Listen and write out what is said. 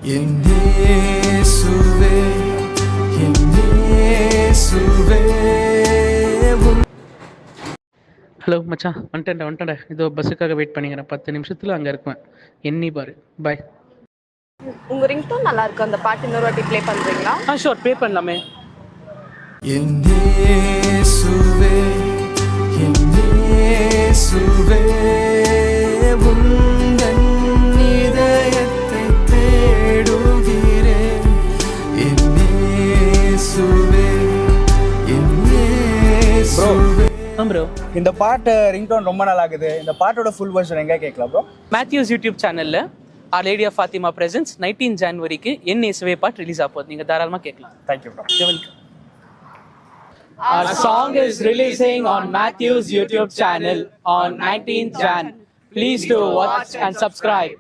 என் இயேசுவே, என் இயேசுவே. ஹலோ மச்சான், வந்துட்டேன்டா. இதோ பஸ்ஸுக்காக வெயிட் பண்ணிக்கிறேன். 10 நிமிஷத்தில் அங்கே இருக்குவேன். எண்ணி பாரு. பாய். உங்க ரிங்டோன் நல்லா இருக்கு. அந்த பாட்டு இன்னொரு வாட்டி ப்ளே பண்றீங்களா? ஷோர், ப்ளே பண்ணலாமே. என் இயேசுவே, என் இயேசுவே, உந்தன் இதயத்தை தேடுகிறேன். என் இயேசுவே, என் இயேசுவே. ப்ரோ, இந்த பாட்டு ரிங்டோன் ரொம்ப நல்லா இருக்குது. இந்த பாட்டோட ஃபுல் வெர்ஷன் எங்க கேட்கலாம் ப்ரோ? மேத்யூஸ் யூடியூப் சேனலில் our lady of Fatima presence 19 ஜனவரிக்கு என் இயேசுவே பாட்டு ரிலீஸ் ஆக போகுது. நீங்கள் தாராளமாக கேட்கலாம். Thank you bro. Our song is releasing on Matthew's YouTube channel on 19th Jan. Please do watch and subscribe.